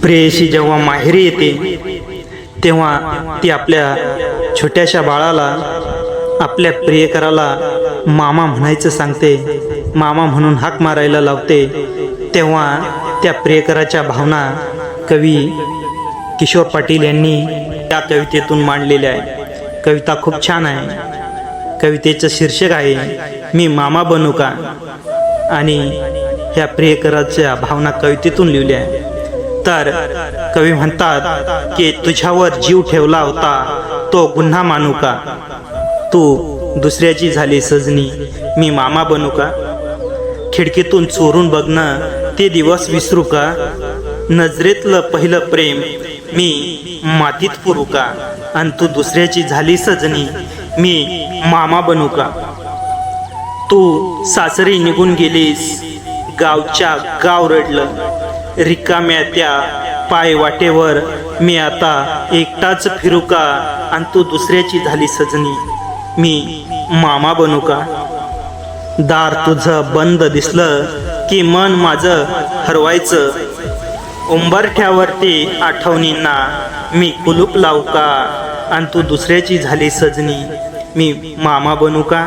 प्रेयसी जेव्हा माहेरी येते तेव्हा ती आपल्या छोट्याशा बाळाला आपल्या प्रियकराला मामा म्हणायचं सांगते, मामा म्हणून हाक मारायला लावते। तेव्हा त्या प्रियकराच्या भावना कवी किशोर पाटील यांनी त्या कवितेतून मांडलेल्या आहे। कविता खूप छान आहे। कवितेचं शीर्षक आहे मी मामा बनू का, आणि ह्या प्रियकराच्या भावना कवितेतून लिहिल्या आहे। तर कवी म्हणतात की तुझ्यावर जीव ठेवला होता तो गुन्हा मानू का, तू दुसऱ्याची झाली सजनी मी मामा बनू का, खिडकीतून चोरून बघणं ते दिवस विसरू का, नजरेतलं पहिलं प्रेम मी मातीत पुरू का, आणि तू दुसऱ्याची झाली सजनी मी मामा बनू का, तू सासरी निघून गेलीस गावच्या गाव रडलं, रिकाम्या त्या पाय वाटेवर मी आता एकटाच फिरू का, आणि तू दुसऱ्याची झाली सजनी मी मामा बनू का, दार तुझं बंद दिसलं की मन माझं हरवायचं, उंबरठ्यावरती आठवणींना मी कुलूप लावू का, आणि तू दुसऱ्याची झाली सजनी मी मामा बनू का,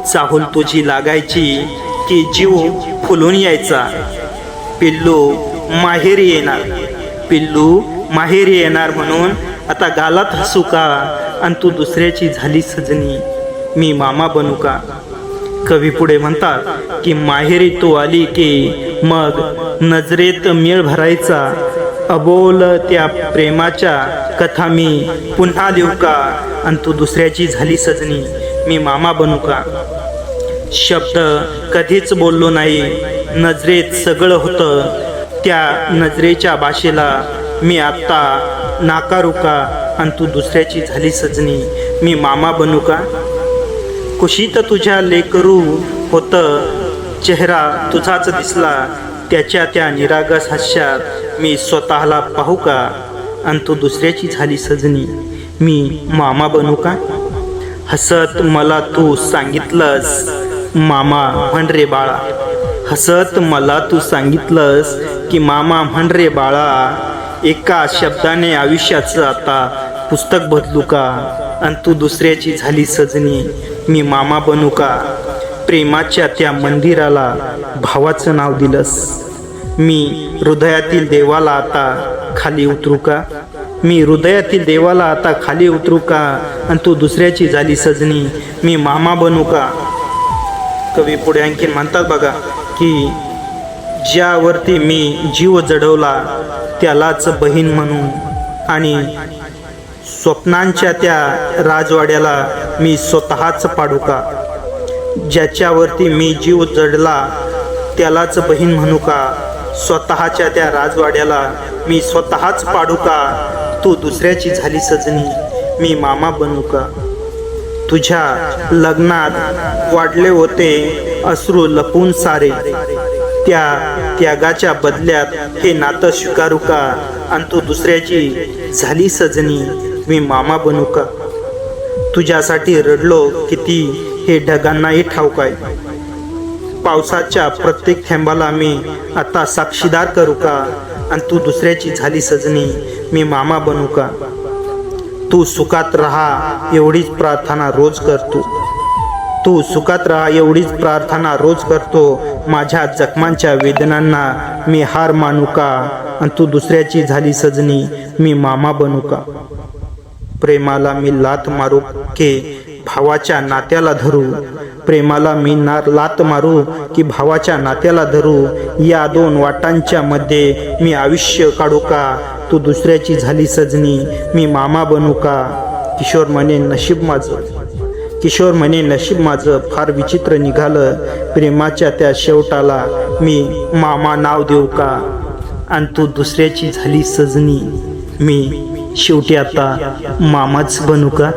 चाहूल तुझी लागायची की जीव फुलून यायचा, पिल्लू माहेरी येणार, पिल्लू माहेरी येणार म्हणून आता गालात हसू का, आणि तू दुसऱ्याची झाली सजनी मी मामा बनू का। कवी पुढे म्हणतात की माहेरी तू आली की मग नजरेत मेळ भरायचा, अबोल त्या प्रेमाच्या कथा मी पुन्हा लिहू का, आणि तू दुसऱ्याची झाली सजनी मी मामा बनू का। शब्द कधीच बोललो नाही, नजरेत सगळं होतं, त्या नजरेच्या भाषेला मी आत्ता नाकारू का, आणि तू दुसऱ्याची झाली सजनी मी मामा बनू का। कुशीत तुझ्या लेकरू होतं, चेहरा तुझाच दिसला, त्याच्या त्या निरागस हास्यात मी स्वतःला पाहू का, आणि तू दुसऱ्याची झाली सजनी मी मामा बनू का। हसत मला तू सांगितलंस मामा म्हण रे बाळा, हसत मला तू सांगितलंस की मामा म्हण रे बाळा, एका शब्दाने आयुष्याचं आता पुस्तक बदलू का, आणि तू दुसऱ्याची झाली सजनी मी मामा बनू का। प्रेमाच्या त्या मंदिराला भावाचं नाव दिलंस, मी हृदयातील देवाला आता खाली उतरू का, मी हृदयातील देवाला आता खाली उतरू का, आणि तू दुसऱ्याची झाली सजनी मी मामा बनू का। कवी पुढे आणखीन म्हणतात बघा की ज्यावरती मी जीव जडवला त्यालाच बहीण म्हणून, आणि स्वप्नांच्या त्या राजवाड्याला मी स्वतःच पाडू का, ज्याच्यावरती मी जीव जडला त्यालाच बहीण म्हणू का, स्वतःच्या त्या राजवाड्याला मी स्वतःच पाडू का, तू दुसऱ्याची झाली सजनी मी मामा बनू का। तुझ्या लग्नात वाढले होते अश्रू लपून सारे, त्या त्यागाच्या बदल्यात हे नातं स्वीकारू का, आणि तू दुसऱ्याची झाली सजनी मी मामा बनू का। तुझ्यासाठी रडलो किती हे ढगांनाही ठाऊक आहे, पावसाच्या प्रत्येक थेंबाला मी आता साक्षीदार करू का, आणि तू दुसऱ्याची झाली सजनी मी मामा बनू का। तू सुखात राहा एवढीच प्रार्थना रोज करतो, तू सुखात राहा एवढीच प्रार्थना रोज करतो, माझ्या जखमांच्या वेदनांना मी हार मानू का, आणि तू दुसऱ्याची झाली सजनी मी मामा बनू का। प्रेमाला मी लात मारू की भावाच्या नात्याला धरू, प्रेमाला मी लात मारू की भावाच्या नात्याला धरू, या दोन वाटांच्या मध्ये मी आयुष्य काढू का, तू दुसऱ्याची झाली सजनी मी मामा बनू का। किशोर म्हणे नशीब माझं, किशोर म्हणे नशीब माझं फार विचित्र निघालं, प्रेमाच्या त्या शेवटाला मी मामा नाव देऊ का, आणि तू दुसऱ्याची झाली सजनी मी शेवटी आता मामाच बनू का।